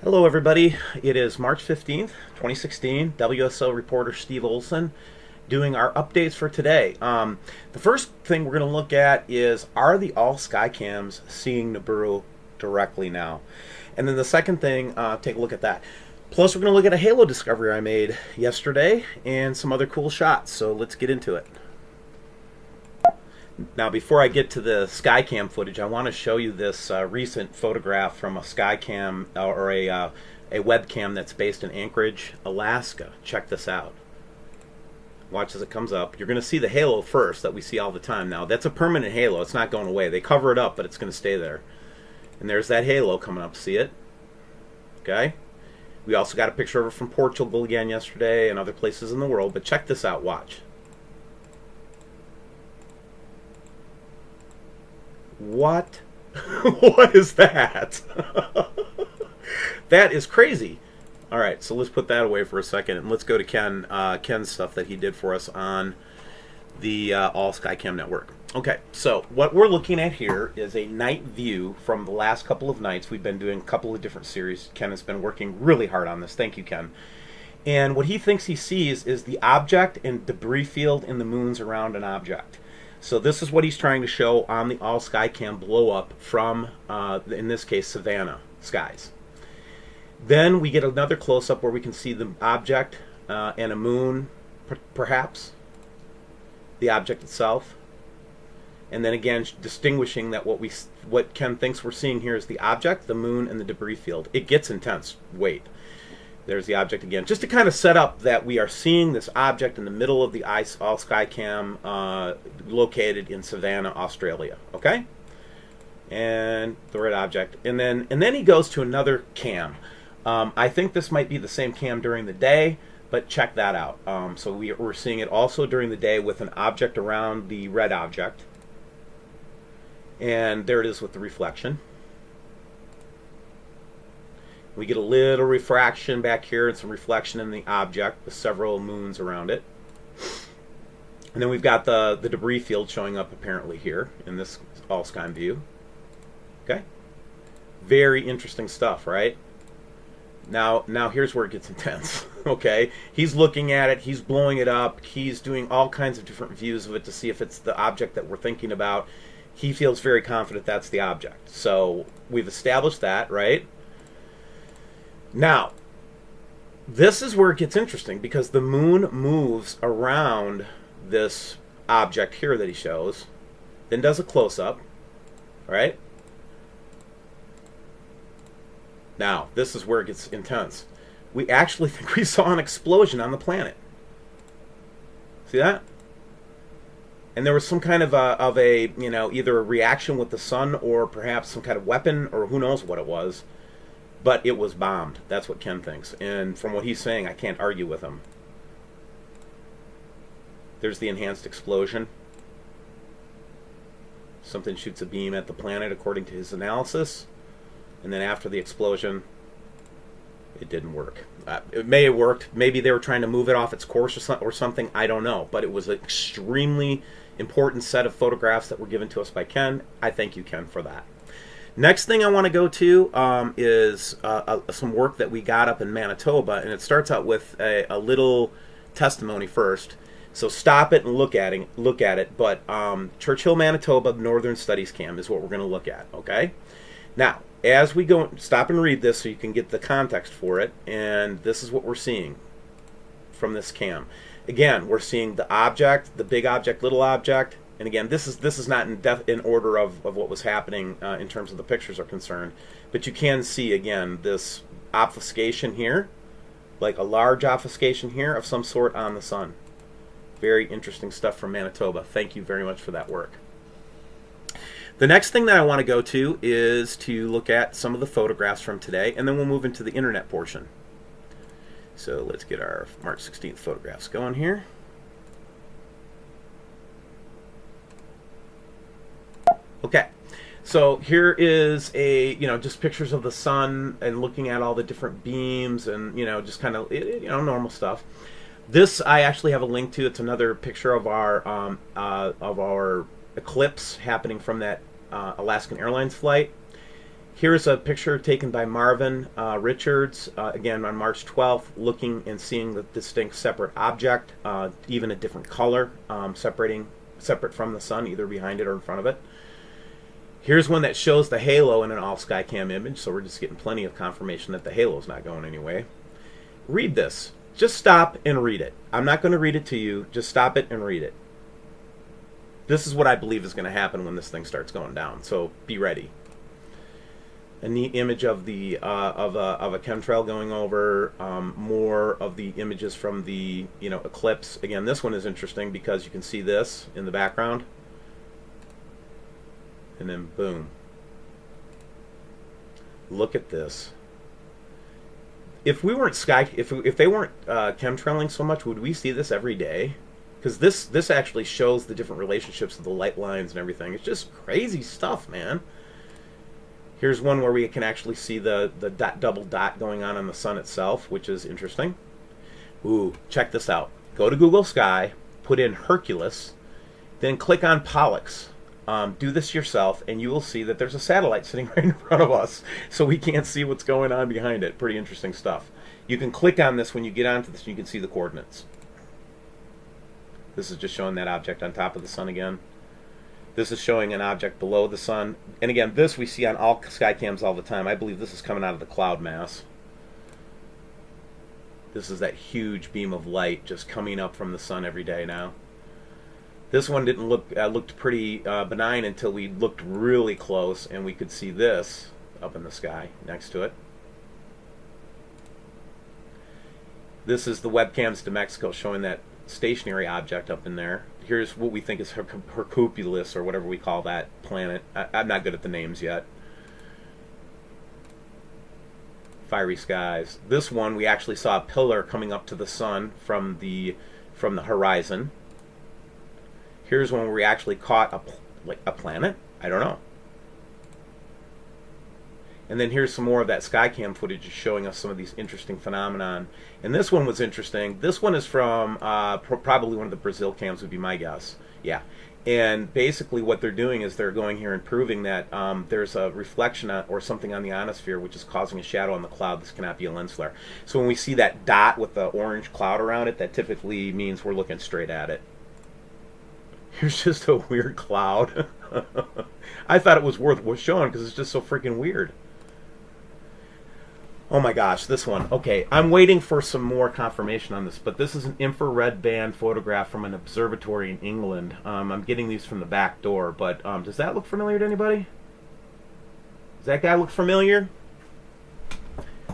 Hello, everybody. It is March 15th, 2016. WSO reporter Steve Olson doing our updates for today. The first thing we're going to look at is, are the all sky cams seeing Nibiru directly now? And then the second thing, take a look at that. Plus, we're going to look at a halo discovery I made yesterday and some other cool shots. So let's get into it. Now, before I get to the Skycam footage, I want to show you this recent photograph from a Skycam or a webcam that's based in Anchorage, Alaska. Check this out. Watch as it comes up. You're going to see the halo first that we see all the time. Now, that's a permanent halo. It's not going away. They cover it up, but it's going to stay there. And there's that halo coming up. See it? Okay. We also got a picture of it from Portugal again yesterday and other places in the world. But check this out. Watch. What? What is that? That is crazy. All right, so let's put that away for a second and let's go to Ken's stuff that he did for us on the All Skycam network. Okay, so what we're looking at here is a night view from the last couple of nights. We've been doing a couple of different series. Ken has been working really hard on this. Thank you, Ken. And what he thinks he sees is the object and debris field in the moons around an object. So this is what he's trying to show on the all sky cam blow up from, in this case, Savannah skies. Then we get another close up where we can see the object and a moon, perhaps, the object itself. And then again, distinguishing that what Ken thinks we're seeing here is the object, the moon, and the debris field. It gets intense. Wait. There's the object again. Just to kind of set up that we are seeing this object in the middle of the all sky cam located in Savannah, Australia. Okay? And the red object. And then he goes to another cam. I think this might be the same cam during the day, but check that out. So we're seeing it also during the day with an object around the red object. And there it is with the reflection. We get a little refraction back here and some reflection in the object with several moons around it. And then we've got the debris field showing up apparently here in this all sky view. Okay? Very interesting stuff, right? Now here's where it gets intense. Okay? He's looking at it, he's blowing it up, he's doing all kinds of different views of it to see if it's the object that we're thinking about. He feels very confident that's the object. So we've established that, right? Now, this is where it gets interesting because the moon moves around this object here that he shows, then does a close-up, right? Now, this is where it gets intense. We actually think we saw an explosion on the planet. See that? And there was some kind of a either a reaction with the sun or perhaps some kind of weapon or who knows what it was. But it was bombed. That's what Ken thinks. And from what he's saying, I can't argue with him. There's the enhanced explosion. Something shoots a beam at the planet according to his analysis. And then after the explosion, it didn't work. It may have worked. Maybe they were trying to move it off its course or something. I don't know. But it was an extremely important set of photographs that were given to us by Ken. I thank you, Ken, for that. Next thing I want to go to is some work that we got up in Manitoba, and it starts out with a little testimony first. So stop it and look at it. But Churchill, Manitoba, Northern Studies Cam is what we're going to look at. Okay. Now, as we go, stop and read this so you can get the context for it. And this is what we're seeing from this cam. Again, we're seeing the object, the big object, little object. And again, this is not in order of what was happening in terms of the pictures are concerned. But you can see, again, this obfuscation here, like a large obfuscation here of some sort on the sun. Very interesting stuff from Manitoba. Thank you very much for that work. The next thing that I want to go to is to look at some of the photographs from today, and then we'll move into the internet portion. So let's get our March 16th photographs going here. Okay, so here is just pictures of the sun and looking at all the different beams and just kind of normal stuff. This I actually have a link to. It's another picture of our eclipse happening from that Alaskan Airlines flight. Here's a picture taken by Marvin Richards, again on March 12th, looking and seeing the distinct separate object, even a different color, separate from the sun, either behind it or in front of it. Here's one that shows the halo in an all Skycam image, so we're just getting plenty of confirmation that the halo's not going anyway. Read this. Just stop and read it. I'm not going to read it to you. Just stop it and read it. This is what I believe is going to happen when this thing starts going down, so be ready. A neat image of the of a chemtrail going over. More of the images from the eclipse. Again, this one is interesting because you can see this in the background, and then boom. Look at this. If we weren't if they weren't chemtrailing so much, would we see this every day? Because this actually shows the different relationships of the light lines and everything. It's just crazy stuff, man. Here's one where we can actually see the double dot going on the sun itself, which is interesting. Ooh, check this out. Go to Google Sky, put in Hercules, then click on Pollux. Do this yourself, and you will see that there's a satellite sitting right in front of us, so we can't see what's going on behind it. Pretty interesting stuff. You can click on this when you get onto this, and you can see the coordinates. This is just showing that object on top of the sun again. This is showing an object below the sun. And again, this we see on all Skycams all the time. I believe this is coming out of the cloud mass. This is that huge beam of light just coming up from the sun every day now. This one didn't looked pretty benign until we looked really close and we could see this up in the sky next to it. This is the webcams to Mexico showing that stationary object up in there. Here's what we think is Hercules, or whatever we call that planet. I'm not good at the names yet. Fiery skies. This one we actually saw a pillar coming up to the sun from the horizon. Here's one where we actually caught a planet. I don't know. And then here's some more of that Skycam footage showing us some of these interesting phenomenon. And this one was interesting. This one is from probably one of the Brazil cams would be my guess. Yeah. And basically what they're doing is they're going here and proving that there's a reflection or something on the ionosphere which is causing a shadow on the cloud. This cannot be a lens flare. So when we see that dot with the orange cloud around it, that typically means we're looking straight at it. Here's just a weird cloud. I thought it was worth showing because it's just so freaking weird. Oh my gosh, this one. Okay, I'm waiting for some more confirmation on this, but this is an infrared band photograph from an observatory in England. I'm getting these from the back door, but does that look familiar to anybody? Does that guy look familiar?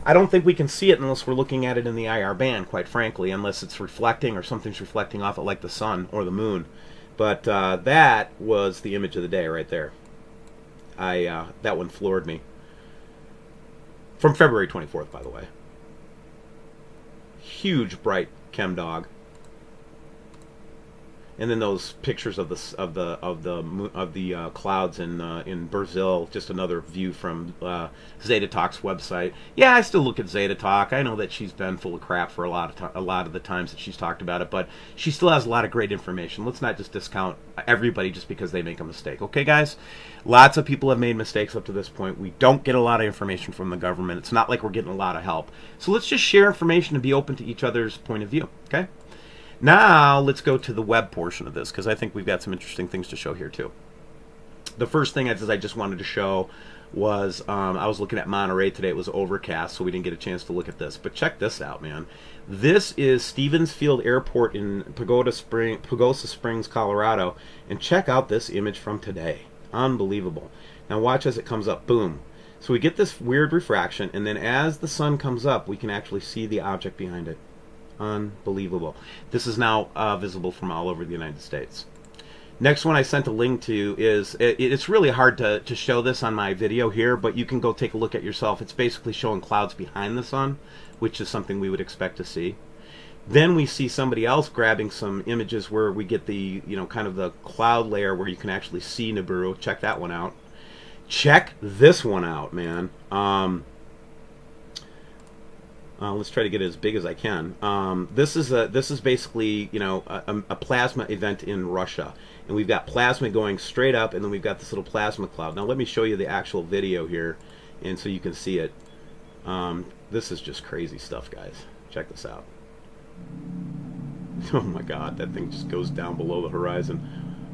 I don't think we can see it unless we're looking at it in the IR band, quite frankly, unless it's reflecting or something's reflecting off it like the sun or the moon. But that was the image of the day right there. That one floored me. From February 24th, by the way. Huge, bright chem dog. And then those pictures of the clouds in Brazil. Just another view from Zeta Talk's website. Yeah, I still look at Zeta Talk. I know that she's been full of crap for a lot of the times that she's talked about it, but she still has a lot of great information. Let's not just discount everybody just because they make a mistake. Okay, guys? Lots of people have made mistakes up to this point. We don't get a lot of information from the government. It's not like we're getting a lot of help. So let's just share information and be open to each other's point of view. Okay? Now, let's go to the web portion of this, because I think we've got some interesting things to show here, too. The first thing I just wanted to show was, I was looking at Monterey today. It was overcast, so we didn't get a chance to look at this. But check this out, man. This is Stevens Field Airport in Pagosa Springs, Colorado. And check out this image from today. Unbelievable. Now, watch as it comes up. Boom. So we get this weird refraction, and then as the sun comes up, we can actually see the object behind it. Unbelievable. This is now visible from all over the United States. Next one I sent a link to is, it's really hard to show this on my video here, but you can go take a look at yourself. It's basically showing clouds behind the sun, which is something we would expect to see. Then we see somebody else grabbing some images where we get the, kind of the cloud layer where you can actually see Nibiru. Check that one out. Check this one out, man. Let's try to get it as big as I can. This is basically a plasma event in Russia, and we've got plasma going straight up, and then we've got this little plasma cloud. Now let me show you the actual video here, and so you can see it. This is just crazy stuff, guys. Check this out. Oh my God, that thing just goes down below the horizon.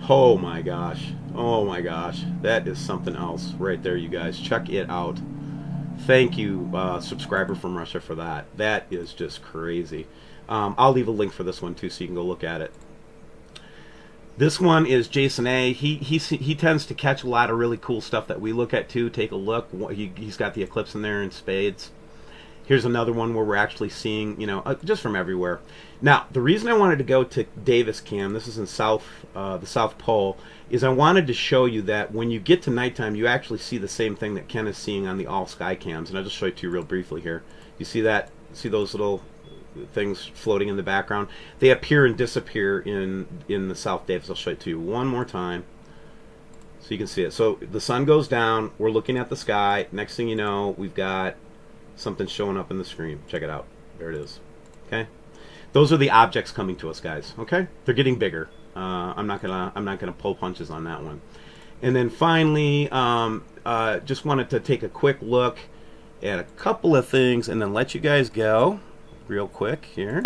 Oh my gosh. Oh my gosh. That is something else right there, you guys. Check it out. Thank you, subscriber from Russia, for that. That is just crazy. I'll leave a link for this one too, so you can go look at it. This one is Jason A. He tends to catch a lot of really cool stuff that we look at too. Take a look. He's got the eclipse in there in spades. Here's another one where we're actually seeing, you know, just from everywhere. Now, the reason I wanted to go to Davis Cam, this is in the South Pole, is I wanted to show you that when you get to nighttime, you actually see the same thing that Ken is seeing on the all sky cams. And I'll just show it to you real briefly here. You see that? See those little things floating in the background? They appear and disappear in the South Davis. I'll show it to you one more time so you can see it. So the sun goes down. We're looking at the sky. Next thing you know, we've got something showing up in the screen. Check it out. There it is. Okay, those are the objects coming to us, guys. Okay, they're getting bigger. I'm not gonna pull punches on that one. And then finally, just wanted to take a quick look at a couple of things and then let you guys go real quick here.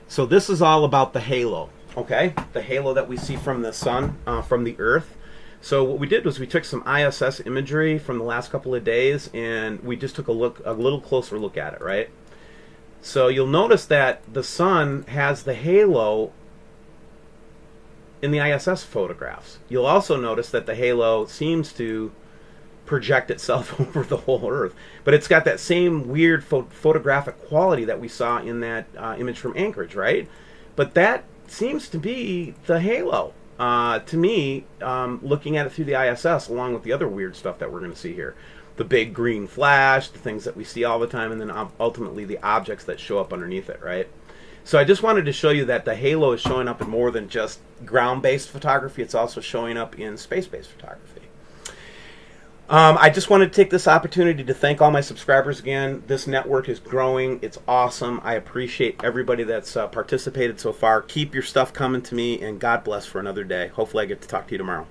So this is all about the halo. Okay, the halo that we see from the sun, from the Earth. So what we did was we took some ISS imagery from the last couple of days, and we just took a little closer look at it, right? So you'll notice that the sun has the halo in the ISS photographs. You'll also notice that the halo seems to project itself over the whole Earth, but it's got that same weird photographic quality that we saw in that image from Anchorage, right? But that seems to be the halo. To me, looking at it through the ISS, along with the other weird stuff that we're going to see here. The big green flash, the things that we see all the time, and then ultimately the objects that show up underneath it, right? So I just wanted to show you that the halo is showing up in more than just ground-based photography. It's also showing up in space-based photography. I just wanted to take this opportunity to thank all my subscribers again. This network is growing. It's awesome. I appreciate everybody that's participated so far. Keep your stuff coming to me, and God bless for another day. Hopefully I get to talk to you tomorrow.